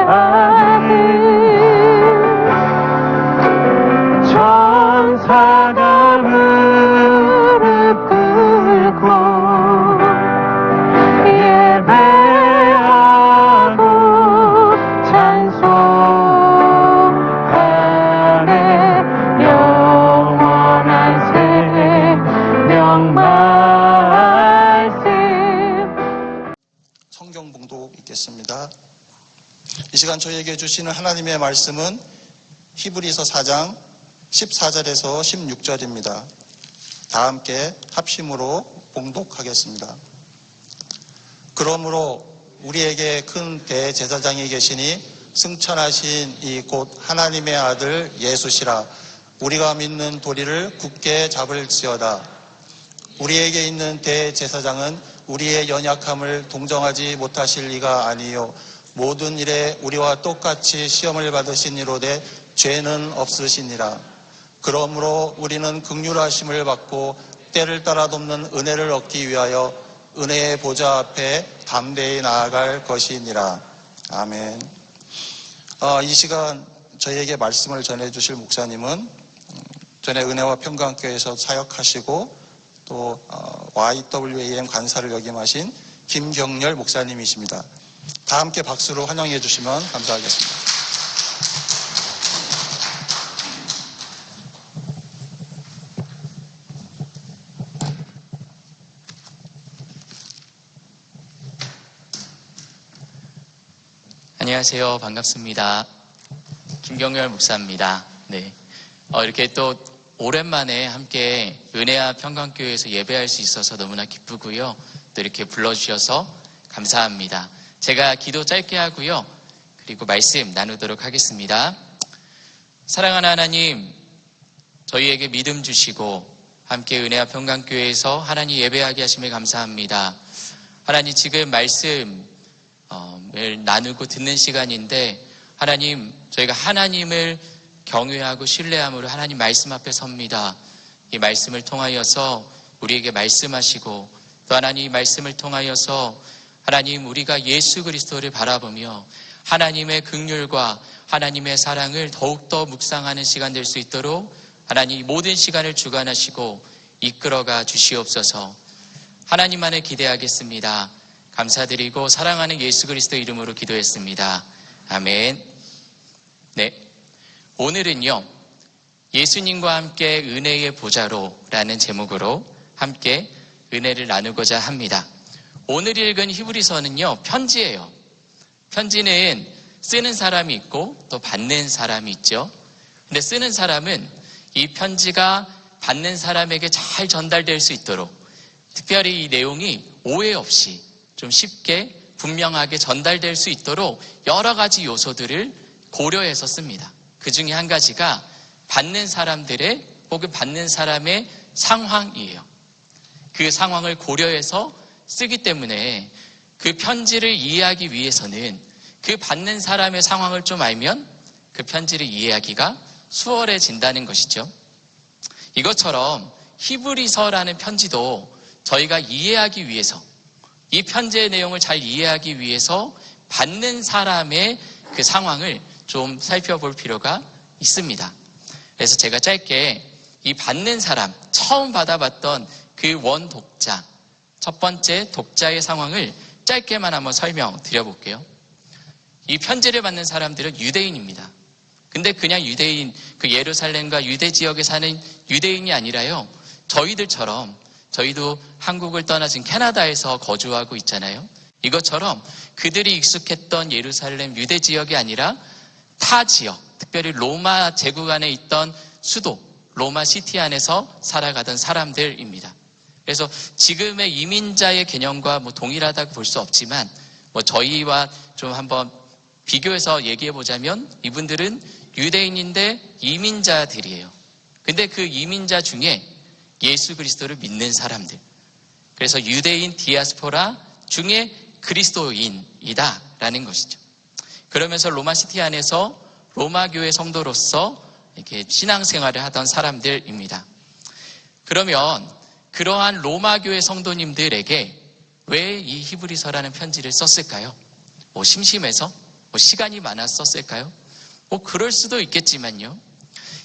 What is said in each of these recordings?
아들 천사가 무릎 꿇고 예배하고 찬송하네. 영원한 생명 말씀. 성경 봉독 읽겠습니다. 이 시간 저희에게 주시는 하나님의 말씀은 히브리서 4장 14절에서 16절입니다. 다 함께 합심으로 봉독하겠습니다. 그러므로 우리에게 큰 대제사장이 계시니 승천하신 이 곧 하나님의 아들 예수시라. 우리가 믿는 도리를 굳게 잡을지어다. 우리에게 있는 대제사장은 우리의 연약함을 동정하지 못하실 리가 아니요 모든 일에 우리와 똑같이 시험을 받으신 이로되 죄는 없으시니라. 그러므로 우리는 긍휼하심을 받고 때를 따라 돕는 은혜를 얻기 위하여 은혜의 보좌 앞에 담대히 나아갈 것이니라. 아멘. 이 시간 저희에게 말씀을 전해주실 목사님은 전에 은혜와 평강교회에서 사역하시고 또 YWAM 간사를 역임하신 김경렬 목사님이십니다. 다 함께 박수로 환영해 주시면 감사하겠습니다. 안녕하세요. 반갑습니다. 김경렬 목사입니다. 네. 이렇게 또 오랜만에 함께 은혜와 평강교회에서 예배할 수 있어서 너무나 기쁘고요. 또 이렇게 불러주셔서 감사합니다. 제가 기도 짧게 하고요. 그리고 말씀 나누도록 하겠습니다. 사랑하는 하나님, 저희에게 믿음 주시고 함께 은혜와 평강교회에서 하나님 예배하게 하심에 감사합니다. 하나님 지금 말씀을 나누고 듣는 시간인데 하나님 저희가 하나님을 경외하고 신뢰함으로 하나님 말씀 앞에 섭니다. 이 말씀을 통하여서 우리에게 말씀하시고 또 하나님 이 말씀을 통하여서 하나님 우리가 예수 그리스도를 바라보며 하나님의 긍휼과 하나님의 사랑을 더욱더 묵상하는 시간 될 수 있도록 하나님 모든 시간을 주관하시고 이끌어가 주시옵소서. 하나님만을 기대하겠습니다. 감사드리고 사랑하는 예수 그리스도 이름으로 기도했습니다. 아멘. 네. 오늘은요, 예수님과 함께 은혜의 보좌로라는 제목으로 함께 은혜를 나누고자 합니다. 오늘 읽은 히브리서는요, 편지예요. 편지는 쓰는 사람이 있고 또 받는 사람이 있죠. 근데 쓰는 사람은 이 편지가 받는 사람에게 잘 전달될 수 있도록 특별히 이 내용이 오해 없이 좀 쉽게 분명하게 전달될 수 있도록 여러 가지 요소들을 고려해서 씁니다. 그 중에 한 가지가 받는 사람들의 혹은 받는 사람의 상황이에요. 그 상황을 고려해서 쓰기 때문에 그 편지를 이해하기 위해서는 그 받는 사람의 상황을 좀 알면 그 편지를 이해하기가 수월해진다는 것이죠. 이것처럼 히브리서라는 편지도 저희가 이해하기 위해서 이 편지의 내용을 잘 이해하기 위해서 받는 사람의 그 상황을 좀 살펴볼 필요가 있습니다. 그래서 제가 짧게 이 받는 사람, 처음 받아봤던 그 원 독자, 첫 번째 독자의 상황을 짧게만 한번 설명드려볼게요. 이 편지를 받는 사람들은 유대인입니다. 근데 그냥 유대인, 그 예루살렘과 유대 지역에 사는 유대인이 아니라요. 저희들처럼 저희도 한국을 떠나 지금 캐나다에서 거주하고 있잖아요. 이것처럼 그들이 익숙했던 예루살렘 유대 지역이 아니라 타 지역, 특별히 로마 제국 안에 있던 수도, 로마 시티 안에서 살아가던 사람들입니다. 그래서 지금의 이민자의 개념과 동일하다고 볼 수 없지만 저희와 좀 한번 비교해서 얘기해 보자면 이분들은 유대인인데 이민자들이에요. 근데 그 이민자 중에 예수 그리스도를 믿는 사람들. 그래서 유대인 디아스포라 중에 그리스도인이다라는 것이죠. 그러면서 로마시티 안에서 로마교회 성도로서 이렇게 신앙생활을 하던 사람들입니다. 그러면 그러한 로마교회 성도님들에게 왜 이 히브리서라는 편지를 썼을까요? 심심해서? 뭐 시간이 많았었을까요? 뭐 그럴 수도 있겠지만요.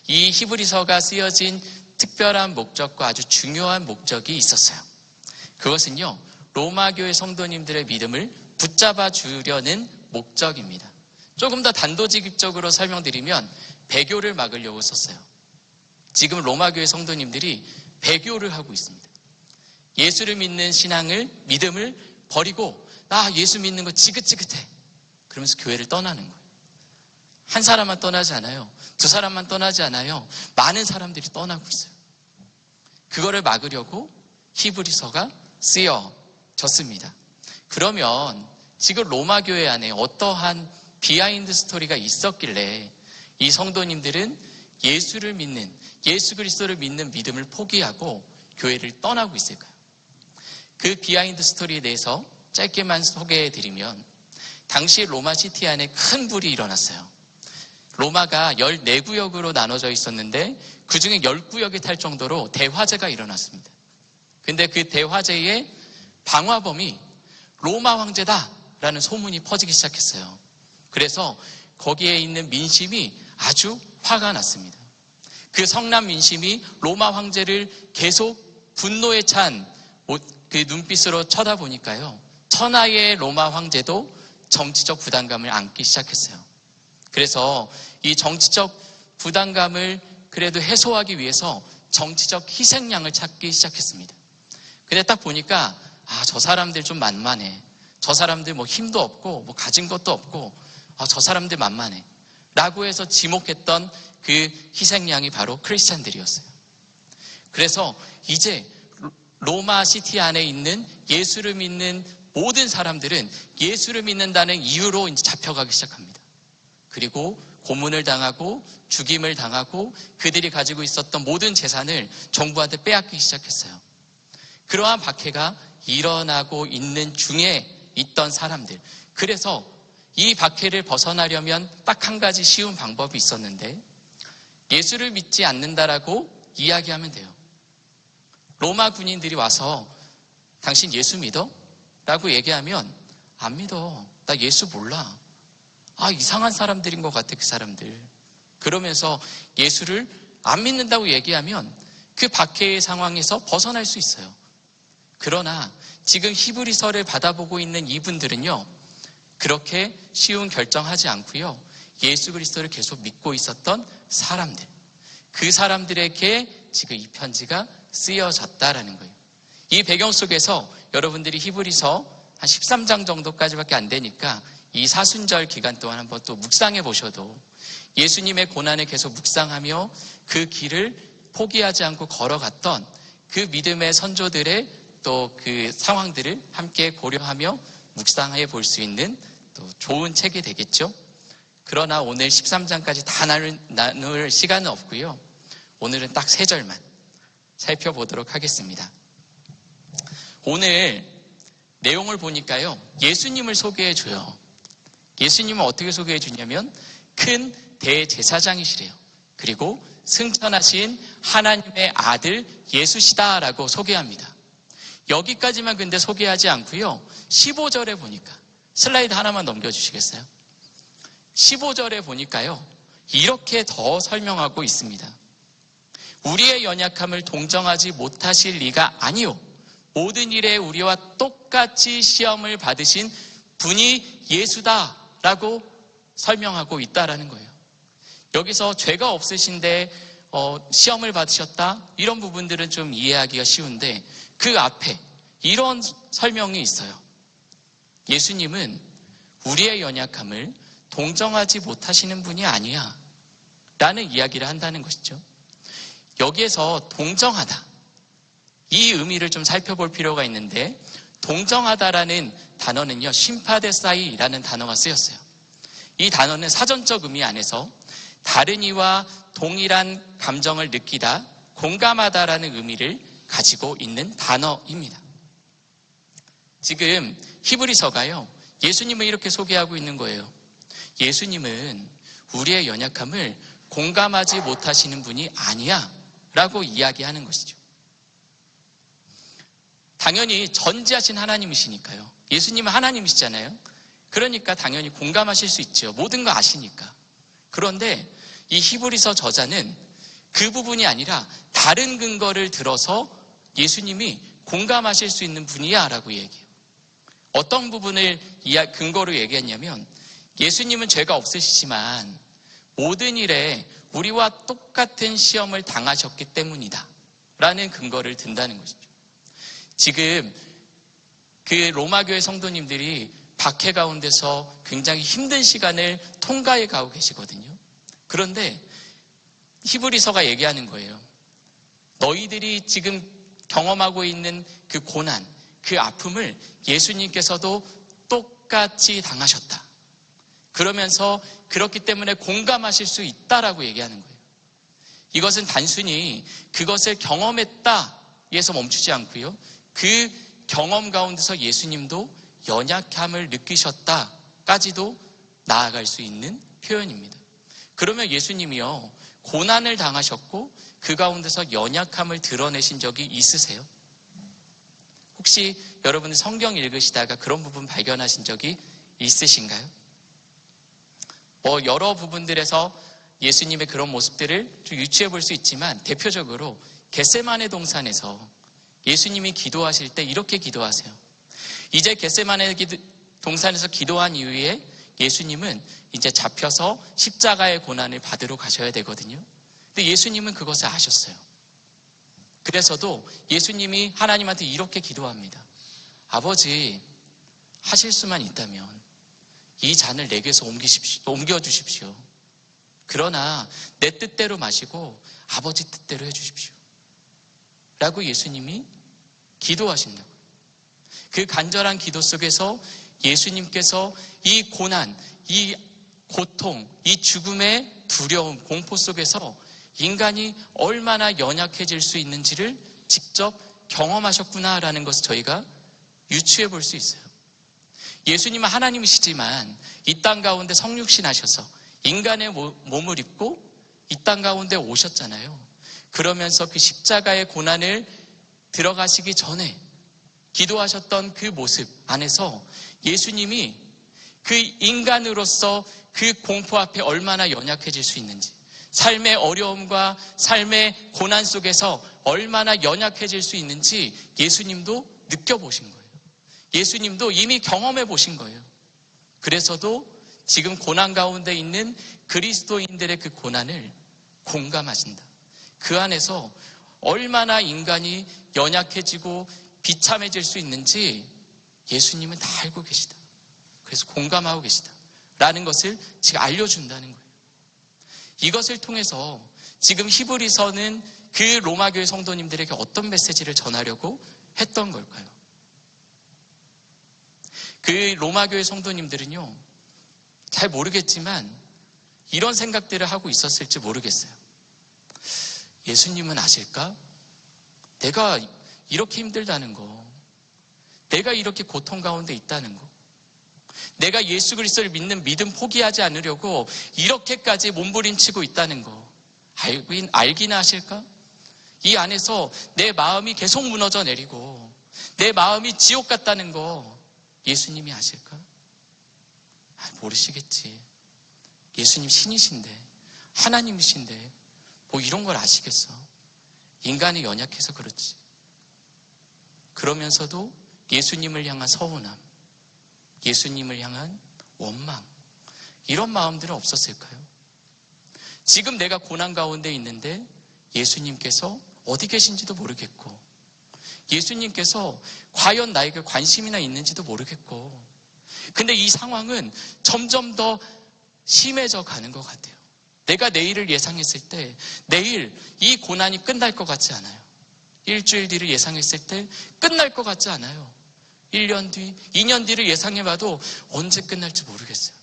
이 히브리서가 쓰여진 특별한 목적과 아주 중요한 목적이 있었어요. 그것은요, 로마 교회 성도님들의 믿음을 붙잡아 주려는 목적입니다. 조금 더 단도직입적으로 설명드리면 배교를 막으려고 썼어요. 지금 로마 교회 성도님들이 배교를 하고 있습니다. 예수를 믿는 믿음을 버리고 나 예수 믿는 거 지긋지긋해. 그러면서 교회를 떠나는 거예요. 한 사람만 떠나지 않아요. 두 사람만 떠나지 않아요. 많은 사람들이 떠나고 있어요. 그거를 막으려고 히브리서가 쓰여졌습니다. 그러면 지금 로마 교회 안에 어떠한 비하인드 스토리가 있었길래 이 성도님들은 예수를 믿는, 예수 그리스도를 믿는 믿음을 포기하고 교회를 떠나고 있을까요? 그 비하인드 스토리에 대해서 짧게만 소개해드리면, 당시 로마 시티 안에 큰 불이 일어났어요. 로마가 14구역으로 나눠져 있었는데 그 중에 10구역이 탈 정도로 대화재가 일어났습니다. 근데 그 대화재의 방화범이 로마 황제다라는 소문이 퍼지기 시작했어요. 그래서 거기에 있는 민심이 아주 화가 났습니다. 그 성난 민심이 로마 황제를 계속 분노에 찬 그 눈빛으로 쳐다보니까요, 천하의 로마 황제도 정치적 부담감을 안기 시작했어요. 그래서 이 정치적 부담감을 그래도 해소하기 위해서 정치적 희생양을 찾기 시작했습니다. 근데 딱 보니까 저 사람들 좀 만만해. 저 사람들 뭐 힘도 없고 뭐 가진 것도 없고 저 사람들 만만해. 라고 해서 지목했던 그 희생양이 바로 크리스찬들이었어요. 그래서 이제 로마 시티 안에 있는 예수를 믿는 모든 사람들은 예수를 믿는다는 이유로 이제 잡혀가기 시작합니다. 그리고 고문을 당하고 죽임을 당하고 그들이 가지고 있었던 모든 재산을 정부한테 빼앗기기 시작했어요. 그러한 박해가 일어나고 있는 중에 있던 사람들. 그래서 이 박해를 벗어나려면 딱 한 가지 쉬운 방법이 있었는데, 예수를 믿지 않는다라고 이야기하면 돼요. 로마 군인들이 와서 당신 예수 믿어? 라고 얘기하면 안 믿어. 나 예수 몰라. 이상한 사람들인 것 같아, 그 사람들. 그러면서 예수를 안 믿는다고 얘기하면 그 박해의 상황에서 벗어날 수 있어요. 그러나 지금 히브리서를 받아보고 있는 이분들은요, 그렇게 쉬운 결정하지 않고요, 예수 그리스도를 계속 믿고 있었던 사람들, 그 사람들에게 지금 이 편지가 쓰여졌다라는 거예요. 이 배경 속에서 여러분들이 히브리서 한 13장 정도까지밖에 안 되니까 이 사순절 기간 동안 한번 또 묵상해 보셔도, 예수님의 고난을 계속 묵상하며 그 길을 포기하지 않고 걸어갔던 그 믿음의 선조들의 또 그 상황들을 함께 고려하며 묵상해 볼 수 있는 또 좋은 책이 되겠죠. 그러나 오늘 13장까지 다 나눌 시간은 없고요. 오늘은 딱 3절만 살펴보도록 하겠습니다. 오늘 내용을 보니까요, 예수님을 소개해 줘요. 예수님은 어떻게 소개해 주냐면 큰 대제사장이시래요. 그리고 승천하신 하나님의 아들 예수시다라고 소개합니다. 여기까지만 근데 소개하지 않고요, 15절에 보니까, 슬라이드 하나만 넘겨주시겠어요? 15절에 보니까요, 이렇게 더 설명하고 있습니다. 우리의 연약함을 동정하지 못하실 리가 아니요, 모든 일에 우리와 똑같이 시험을 받으신 분이 예수다라고 설명하고 있다라는 거예요. 여기서 죄가 없으신데 시험을 받으셨다, 이런 부분들은 좀 이해하기가 쉬운데 그 앞에 이런 설명이 있어요. 예수님은 우리의 연약함을 동정하지 못하시는 분이 아니야 라는 이야기를 한다는 것이죠. 여기에서 동정하다, 이 의미를 좀 살펴볼 필요가 있는데, 동정하다라는 단어는요, 심파데사이라는 단어가 쓰였어요. 이 단어는 사전적 의미 안에서 다른 이와 동일한 감정을 느끼다, 공감하다라는 의미를 가지고 있는 단어입니다. 지금 히브리서가요, 예수님을 이렇게 소개하고 있는 거예요. 예수님은 우리의 연약함을 공감하지 못하시는 분이 아니야 라고 이야기하는 것이죠. 당연히 전지하신 하나님이시니까요. 예수님은 하나님이시잖아요. 그러니까 당연히 공감하실 수 있죠. 모든 거 아시니까. 그런데 이 히브리서 저자는 그 부분이 아니라 다른 근거를 들어서 예수님이 공감하실 수 있는 분이야 라고 얘기해요. 어떤 부분을 근거로 얘기했냐면 예수님은 죄가 없으시지만 모든 일에 우리와 똑같은 시험을 당하셨기 때문이다 라는 근거를 든다는 것이죠. 지금 그 로마교회 성도님들이 박해 가운데서 굉장히 힘든 시간을 통과해 가고 계시거든요. 그런데 히브리서가 얘기하는 거예요. 너희들이 지금 경험하고 있는 그 고난, 그 아픔을 예수님께서도 똑같이 당하셨다. 그러면서 그렇기 때문에 공감하실 수 있다라고 얘기하는 거예요. 이것은 단순히 그것을 경험했다에서 멈추지 않고요. 그 경험 가운데서 예수님도 연약함을 느끼셨다까지도 나아갈 수 있는 표현입니다. 그러면 예수님이요, 고난을 당하셨고 그 가운데서 연약함을 드러내신 적이 있으세요? 혹시 여러분들 성경 읽으시다가 그런 부분 발견하신 적이 있으신가요? 여러 부분들에서 예수님의 그런 모습들을 좀 유추해 볼 수 있지만 대표적으로 겟세마네 동산에서 예수님이 기도하실 때 이렇게 기도하세요. 이제 겟세마네 동산에서 기도한 이후에 예수님은 이제 잡혀서 십자가의 고난을 받으러 가셔야 되거든요. 근데 예수님은 그것을 아셨어요. 그래서도 예수님이 하나님한테 이렇게 기도합니다. 아버지, 하실 수만 있다면 이 잔을 내게서 옮겨주십시오. 그러나 내 뜻대로 마시고 아버지 뜻대로 해주십시오. 라고 예수님이 기도하신다고요. 그 간절한 기도 속에서 예수님께서 이 고난, 이 고통, 이 죽음의 두려움, 공포 속에서 인간이 얼마나 연약해질 수 있는지를 직접 경험하셨구나라는 것을 저희가 유추해 볼 수 있어요. 예수님은 하나님이시지만 이 땅 가운데 성육신하셔서 인간의 몸을 입고 이 땅 가운데 오셨잖아요. 그러면서 그 십자가의 고난을 들어가시기 전에 기도하셨던 그 모습 안에서 예수님이 그 인간으로서 그 공포 앞에 얼마나 연약해질 수 있는지, 삶의 어려움과 삶의 고난 속에서 얼마나 연약해질 수 있는지 예수님도 느껴보신 거예요. 예수님도 이미 경험해 보신 거예요. 그래서도 지금 고난 가운데 있는 그리스도인들의 그 고난을 공감하신다. 그 안에서 얼마나 인간이 연약해지고 비참해질 수 있는지 예수님은 다 알고 계시다. 그래서 공감하고 계시다. 라는 것을 지금 알려준다는 거예요. 이것을 통해서 지금 히브리서는 그 로마교회 성도님들에게 어떤 메시지를 전하려고 했던 걸까요? 그 로마교회 성도님들은요, 잘 모르겠지만 이런 생각들을 하고 있었을지 모르겠어요. 예수님은 아실까? 내가 이렇게 힘들다는 거, 내가 이렇게 고통 가운데 있다는 거, 내가 예수 그리스도를 믿는 믿음 포기하지 않으려고 이렇게까지 몸부림치고 있다는 거 알기나 하실까? 이 안에서 내 마음이 계속 무너져 내리고 내 마음이 지옥 같다는 거 예수님이 아실까? 모르시겠지. 예수님 신이신데, 하나님이신데 뭐 이런 걸 아시겠어? 인간이 연약해서 그렇지. 그러면서도 예수님을 향한 서운함, 예수님을 향한 원망, 이런 마음들은 없었을까요? 지금 내가 고난 가운데 있는데 예수님께서 어디 계신지도 모르겠고, 예수님께서 과연 나에게 관심이나 있는지도 모르겠고, 근데 이 상황은 점점 더 심해져 가는 것 같아요. 내가 내일을 예상했을 때 내일 이 고난이 끝날 것 같지 않아요. 일주일 뒤를 예상했을 때 끝날 것 같지 않아요. 1년 뒤, 2년 뒤를 예상해봐도 언제 끝날지 모르겠어요.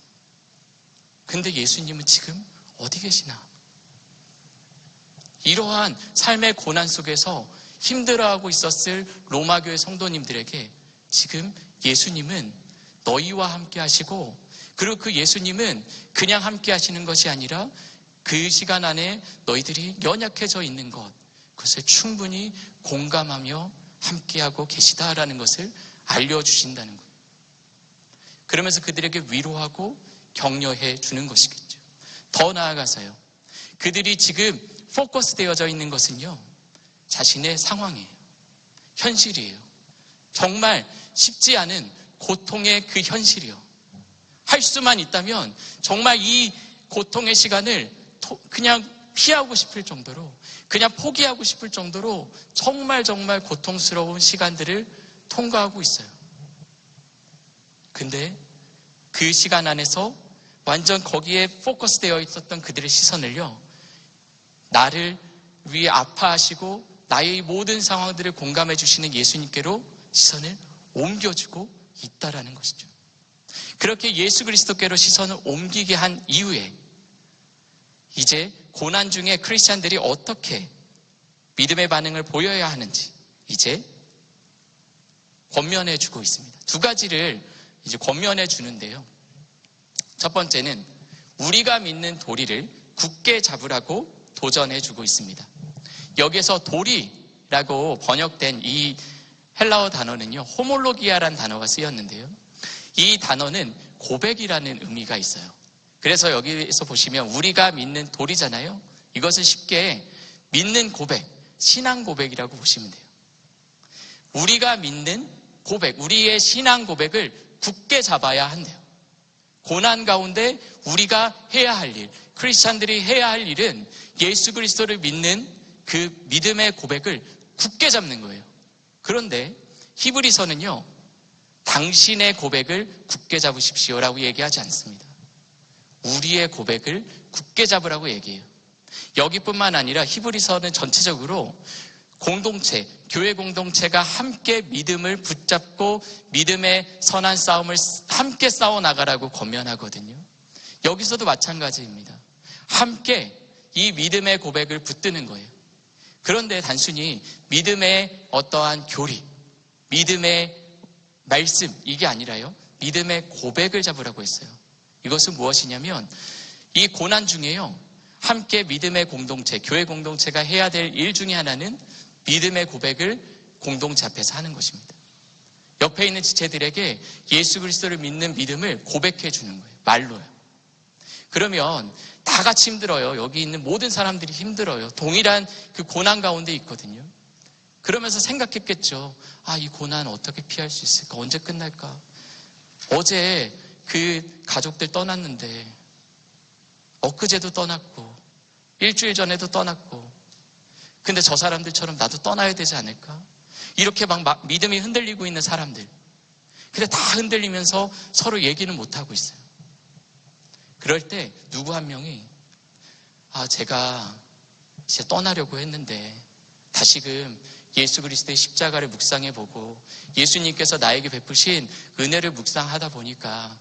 근데 예수님은 지금 어디 계시나? 이러한 삶의 고난 속에서 힘들어하고 있었을 로마교회 성도님들에게 지금 예수님은 너희와 함께 하시고, 그리고 그 예수님은 그냥 함께 하시는 것이 아니라 그 시간 안에 너희들이 연약해져 있는 것, 그것을 충분히 공감하며 함께하고 계시다라는 것을 알려주신다는 거예요. 그러면서 그들에게 위로하고 격려해 주는 것이겠죠. 더 나아가서요. 그들이 지금 포커스 되어져 있는 것은요. 자신의 상황이에요. 현실이에요. 정말 쉽지 않은 고통의 그 현실이요. 할 수만 있다면 정말 이 고통의 시간을 그냥 피하고 싶을 정도로, 그냥 포기하고 싶을 정도로 정말 고통스러운 시간들을 통과하고 있어요. 근데 그 시간 안에서 완전 거기에 포커스 되어 있었던 그들의 시선을요, 나를 위해 아파하시고 나의 모든 상황들을 공감해 주시는 예수님께로 시선을 옮겨주고 있다라는 것이죠. 그렇게 예수 그리스도께로 시선을 옮기게 한 이후에 이제 고난 중에 크리스찬들이 어떻게 믿음의 반응을 보여야 하는지 이제 권면해 주고 있습니다. 두 가지를 이제 권면해 주는데요. 첫 번째는 우리가 믿는 도리를 굳게 잡으라고 도전해 주고 있습니다. 여기에서 도리라고 번역된 이 헬라어 단어는요, 호몰로기아라는 단어가 쓰였는데요. 이 단어는 고백이라는 의미가 있어요. 그래서 여기서 보시면 우리가 믿는 도리잖아요. 이것을 쉽게 믿는 고백, 신앙 고백이라고 보시면 돼요. 우리가 믿는 고백, 우리의 신앙 고백을 굳게 잡아야 한대요. 고난 가운데 우리가 해야 할 일, 크리스찬들이 해야 할 일은 예수 그리스도를 믿는 그 믿음의 고백을 굳게 잡는 거예요. 그런데 히브리서는요, 당신의 고백을 굳게 잡으십시오라고 얘기하지 않습니다. 우리의 고백을 굳게 잡으라고 얘기해요. 여기뿐만 아니라 히브리서는 전체적으로 공동체, 교회 공동체가 함께 믿음을 붙잡고 믿음의 선한 싸움을 함께 싸워나가라고 권면하거든요. 여기서도 마찬가지입니다. 함께 이 믿음의 고백을 붙드는 거예요. 그런데 단순히 믿음의 어떠한 교리, 믿음의 말씀, 이게 아니라요, 믿음의 고백을 잡으라고 했어요. 이것은 무엇이냐면 이 고난 중에요, 함께 믿음의 공동체, 교회 공동체가 해야 될 일 중에 하나는 믿음의 고백을 공동체 앞에서 하는 것입니다. 옆에 있는 지체들에게 예수 그리스도를 믿는 믿음을 고백해 주는 거예요. 말로요. 그러면 다 같이 힘들어요. 여기 있는 모든 사람들이 힘들어요. 동일한 그 고난 가운데 있거든요. 그러면서 생각했겠죠. 아, 이 고난 어떻게 피할 수 있을까? 언제 끝날까? 어제 그 가족들 떠났는데 엊그제도 떠났고 일주일 전에도 떠났고 근데 저 사람들처럼 나도 떠나야 되지 않을까? 이렇게 막 믿음이 흔들리고 있는 사람들. 근데 다 흔들리면서 서로 얘기는 못하고 있어요. 그럴 때 누구 한 명이 제가 진짜 떠나려고 했는데 다시금 예수 그리스도의 십자가를 묵상해보고 예수님께서 나에게 베푸신 은혜를 묵상하다 보니까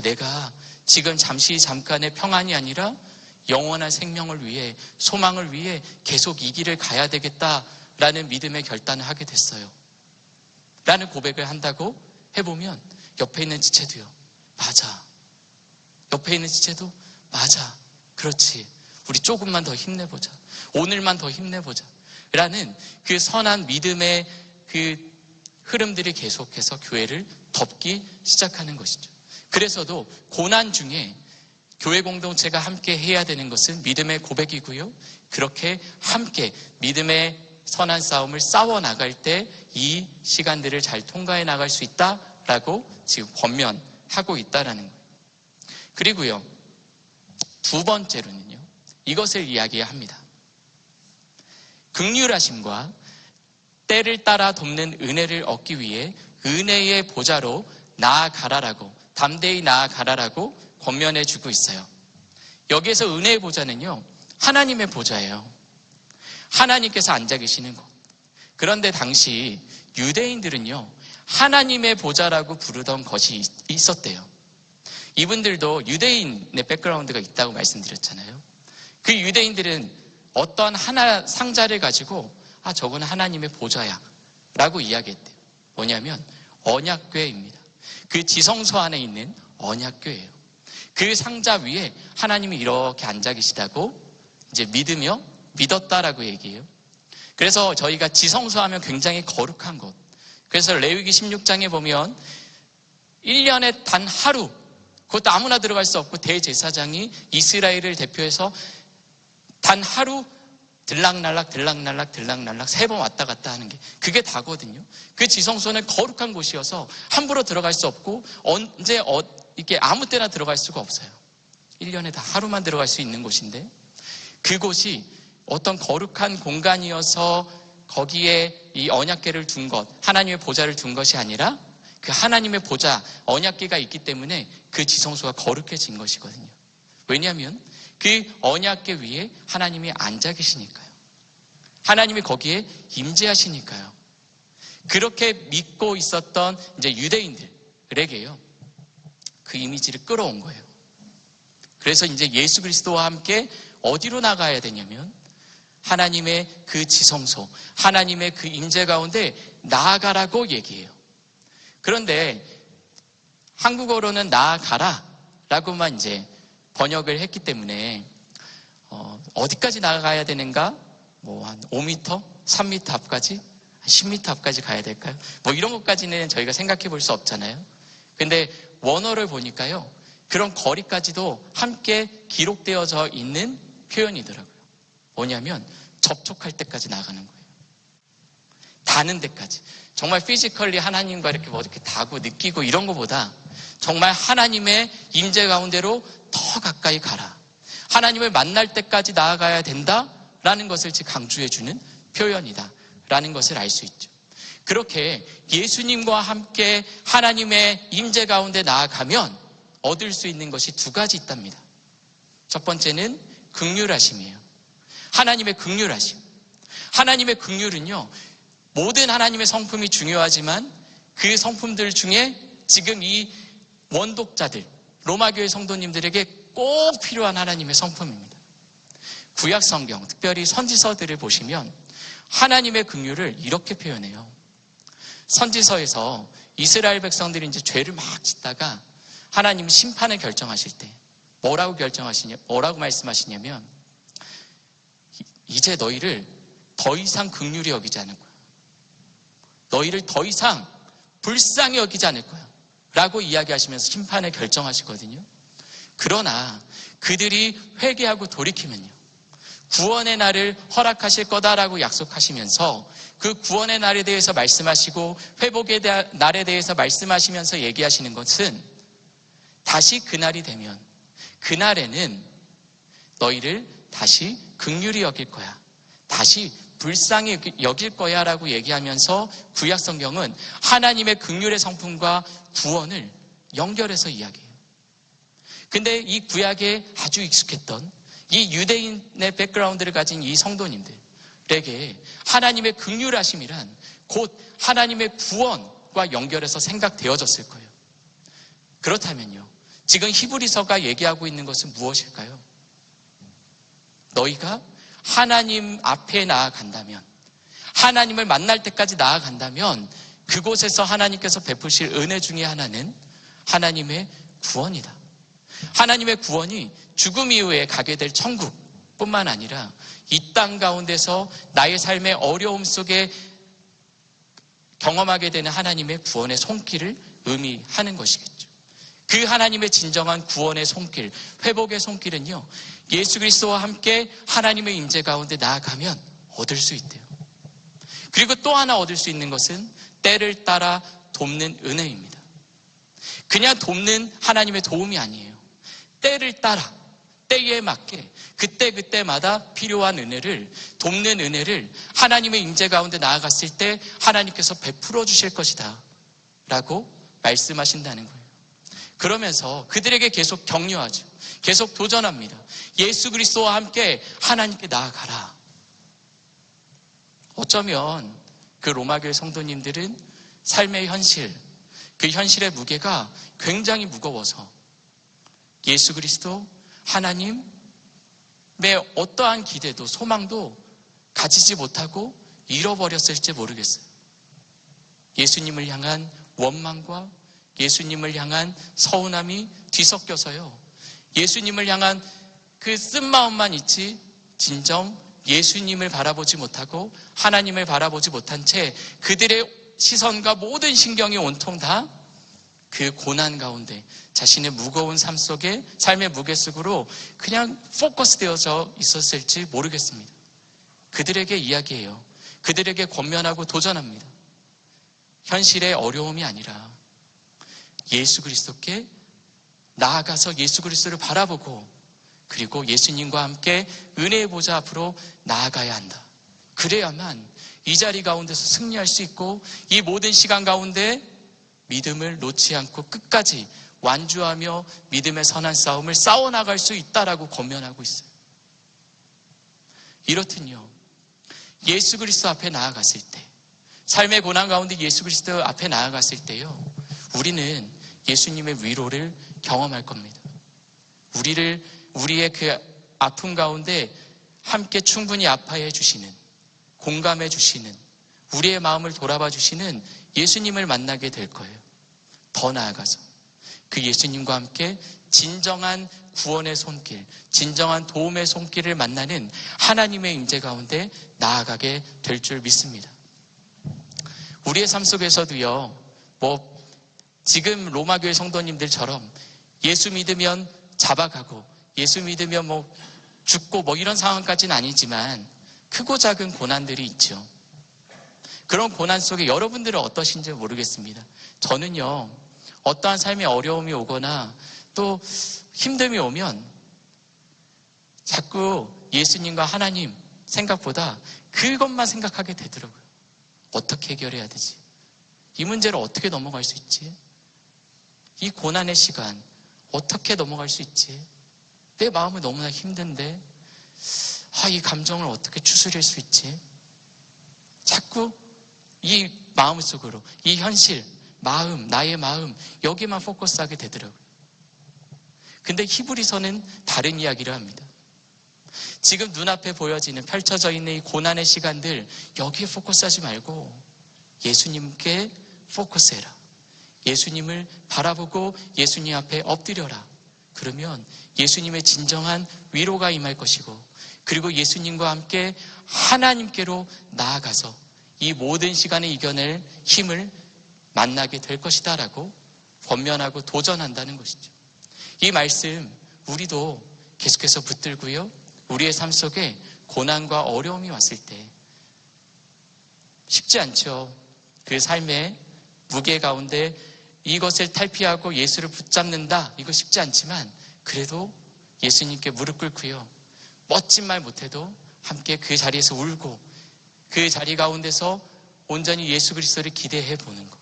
내가 지금 잠깐의 평안이 아니라 영원한 생명을 위해, 소망을 위해 계속 이 길을 가야 되겠다라는 믿음의 결단을 하게 됐어요. 라는 고백을 한다고 해보면 옆에 있는 지체도요. 맞아. 옆에 있는 지체도 맞아. 그렇지. 우리 조금만 더 힘내보자. 오늘만 더 힘내보자. 라는 그 선한 믿음의 그 흐름들이 계속해서 교회를 덮기 시작하는 것이죠. 그래서도 고난 중에 교회 공동체가 함께 해야 되는 것은 믿음의 고백이고요. 그렇게 함께 믿음의 선한 싸움을 싸워 나갈 때 이 시간들을 잘 통과해 나갈 수 있다라고 지금 권면하고 있다라는 거예요. 그리고요, 두 번째로는요, 이것을 이야기합니다. 긍휼하심과 때를 따라 돕는 은혜를 얻기 위해 은혜의 보좌로 나아가라라고, 담대히 나아가라라고 권면해 주고 있어요. 여기에서 은혜의 보좌는요, 하나님의 보좌예요. 하나님께서 앉아 계시는 곳. 그런데 당시 유대인들은요, 하나님의 보좌라고 부르던 것이 있었대요. 이분들도 유대인의 백그라운드가 있다고 말씀드렸잖아요. 그 유대인들은 어떤 하나 상자를 가지고 저거는 하나님의 보좌야 라고 이야기했대요. 뭐냐면 언약궤입니다. 그 지성소 안에 있는 언약궤예요. 그 상자 위에 하나님이 이렇게 앉아 계시다고 이제 믿었다라고 얘기해요. 그래서 저희가 지성소 하면 굉장히 거룩한 곳. 그래서 레위기 16장에 보면 1년에 단 하루, 그것도 아무나 들어갈 수 없고 대제사장이 이스라엘을 대표해서 단 하루 들락날락 3번 왔다 갔다 하는 게 그게 다거든요. 그 지성소는 거룩한 곳이어서 함부로 들어갈 수 없고 언제 이렇게 아무 때나 들어갈 수가 없어요. 1년에 다 하루만 들어갈 수 있는 곳인데 그곳이 어떤 거룩한 공간이어서 거기에 이 언약궤를 둔 것, 하나님의 보좌를 둔 것이 아니라 그 하나님의 보좌, 언약궤가 있기 때문에 그 지성소가 거룩해진 것이거든요. 왜냐하면 그 언약궤 위에 하나님이 앉아 계시니까요. 하나님이 거기에 임재하시니까요. 그렇게 믿고 있었던 이제 유대인들에게요, 그 이미지를 끌어온 거예요. 그래서 이제 예수 그리스도와 함께 어디로 나가야 되냐면 하나님의 그 지성소, 하나님의 그 임재 가운데 나아가라고 얘기해요. 그런데 한국어로는 나아가라 라고만 이제 번역을 했기 때문에 어디까지 나아가야 되는가? 뭐 한 5m, 3m 앞까지, 10m 앞까지 가야 될까요? 뭐 이런 것까지는 저희가 생각해 볼 수 없잖아요. 근데 원어를 보니까요, 그런 거리까지도 함께 기록되어져 있는 표현이더라고요. 뭐냐면 접촉할 때까지 나가는 거예요. 닿는 데까지. 정말 피지컬리 하나님과 이렇게 뭐 이렇게 닿고 느끼고 이런 것보다 정말 하나님의 임재 가운데로 더 가까이 가라. 하나님을 만날 때까지 나아가야 된다라는 것을 지금 강조해주는 표현이다라는 것을 알 수 있죠. 그렇게 예수님과 함께 하나님의 임재 가운데 나아가면 얻을 수 있는 것이 두 가지 있답니다. 첫 번째는 긍휼하심이에요. 하나님의 긍휼하심. 하나님의 긍휼은요, 모든 하나님의 성품이 중요하지만 그 성품들 중에 지금 이 원독자들, 로마교회 성도님들에게 꼭 필요한 하나님의 성품입니다. 구약 성경, 특별히 선지서들을 보시면 하나님의 긍휼을 이렇게 표현해요. 선지서에서 이스라엘 백성들이 이제 죄를 막 짓다가 하나님 심판을 결정하실 때 뭐라고 말씀하시냐면 이제 너희를 더 이상 긍휼히 여기지 않을 거야. 너희를 더 이상 불쌍히 여기지 않을 거야. 라고 이야기하시면서 심판을 결정하시거든요. 그러나 그들이 회개하고 돌이키면요, 구원의 날을 허락하실 거다라고 약속하시면서 그 구원의 날에 대해서 말씀하시고 회복의 날에 대해서 말씀하시면서 얘기하시는 것은 다시 그날이 되면 그날에는 너희를 다시 긍휼히 여길 거야. 다시 불쌍히 여길 거야 라고 얘기하면서 구약 성경은 하나님의 긍휼의 성품과 구원을 연결해서 이야기해요. 근데 이 구약에 아주 익숙했던 이 유대인의 백그라운드를 가진 이 성도님들에게 하나님의 긍휼하심이란 곧 하나님의 구원과 연결해서 생각되어졌을 거예요. 그렇다면요, 지금 히브리서가 얘기하고 있는 것은 무엇일까요? 너희가 하나님 앞에 나아간다면, 하나님을 만날 때까지 나아간다면 그곳에서 하나님께서 베푸실 은혜 중에 하나는 하나님의 구원이다. 하나님의 구원이 죽음 이후에 가게 될 천국뿐만 아니라 이 땅 가운데서 나의 삶의 어려움 속에 경험하게 되는 하나님의 구원의 손길을 의미하는 것이겠죠. 그 하나님의 진정한 구원의 손길, 회복의 손길은요, 예수 그리스도와 함께 하나님의 임재 가운데 나아가면 얻을 수 있대요. 그리고 또 하나 얻을 수 있는 것은 때를 따라 돕는 은혜입니다. 그냥 돕는 하나님의 도움이 아니에요. 때를 따라, 때에 맞게 그때마다 필요한 은혜를, 돕는 은혜를 하나님의 임재 가운데 나아갔을 때 하나님께서 베풀어 주실 것이다 라고 말씀하신다는 거예요. 그러면서 그들에게 계속 격려하죠. 계속 도전합니다. 예수 그리스도와 함께 하나님께 나아가라. 어쩌면 그 로마교회 성도님들은 삶의 현실, 그 현실의 무게가 굉장히 무거워서 예수 그리스도, 하나님의 어떠한 기대도 소망도 가지지 못하고 잃어버렸을지 모르겠어요. 예수님을 향한 원망과 예수님을 향한 서운함이 뒤섞여서요, 예수님을 향한 그 쓴마음만 있지 진정 예수님을 바라보지 못하고 하나님을 바라보지 못한 채 그들의 시선과 모든 신경이 온통 다 그 고난 가운데 자신의 무거운 삶 속에 삶의 무게속으로 그냥 포커스되어져 있었을지 모르겠습니다. 그들에게 이야기해요. 그들에게 권면하고 도전합니다. 현실의 어려움이 아니라 예수 그리스도께 나아가서 예수 그리스도를 바라보고 그리고 예수님과 함께 은혜의 보좌 앞으로 나아가야 한다. 그래야만 이 자리 가운데서 승리할 수 있고 이 모든 시간 가운데 믿음을 놓지 않고 끝까지 완주하며 믿음의 선한 싸움을 싸워나갈 수 있다라고 권면하고 있어요. 이렇군요. 예수 그리스도 앞에 나아갔을 때, 삶의 고난 가운데 예수 그리스도 앞에 나아갔을 때요, 우리는 예수님의 위로를 경험할 겁니다. 우리의 그 아픔 가운데 함께 충분히 아파해 주시는, 공감해 주시는, 우리의 마음을 돌아봐 주시는 예수님을 만나게 될 거예요. 더 나아가서 그 예수님과 함께 진정한 구원의 손길, 진정한 도움의 손길을 만나는 하나님의 임재 가운데 나아가게 될 줄 믿습니다. 우리의 삶 속에서도요, 지금 로마교회 성도님들처럼 예수 믿으면 잡아가고 예수 믿으면 죽고 이런 상황까지는 아니지만 크고 작은 고난들이 있죠. 그런 고난 속에 여러분들은 어떠신지 모르겠습니다. 저는요, 어떠한 삶의 어려움이 오거나 또 힘듦이 오면 자꾸 예수님과 하나님 생각보다 그것만 생각하게 되더라고요. 어떻게 해결해야 되지? 이 문제를 어떻게 넘어갈 수 있지? 이 고난의 시간 어떻게 넘어갈 수 있지? 내 마음은 너무나 힘든데 이 감정을 어떻게 추스릴 수 있지? 자꾸 이 마음속으로 이 현실, 마음, 나의 마음 여기만 포커스하게 되더라고요. 근데 히브리서는 다른 이야기를 합니다. 지금 눈앞에 보여지는 펼쳐져 있는 이 고난의 시간들 여기에 포커스하지 말고 예수님께 포커스해라. 예수님을 바라보고 예수님 앞에 엎드려라. 그러면 예수님의 진정한 위로가 임할 것이고 그리고 예수님과 함께 하나님께로 나아가서 이 모든 시간을 이겨낼 힘을 만나게 될 것이다 라고 권면하고 도전한다는 것이죠. 이 말씀 우리도 계속해서 붙들고요. 우리의 삶 속에 고난과 어려움이 왔을 때 쉽지 않죠. 그 삶의 무게 가운데 이것을 탈피하고 예수를 붙잡는다. 이거 쉽지 않지만 그래도 예수님께 무릎 꿇고요. 멋진 말 못해도 함께 그 자리에서 울고 그 자리 가운데서 온전히 예수 그리스도를 기대해 보는 것.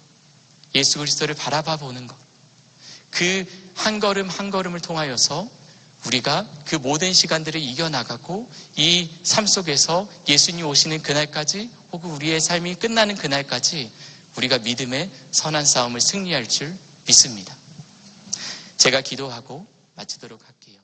예수 그리스도를 바라봐 보는 것. 그 한 걸음 한 걸음을 통하여서 우리가 그 모든 시간들을 이겨나가고 이 삶 속에서 예수님 오시는 그날까지 혹은 우리의 삶이 끝나는 그날까지 우리가 믿음의 선한 싸움을 승리할 줄 믿습니다. 제가 기도하고 마치도록 할게요.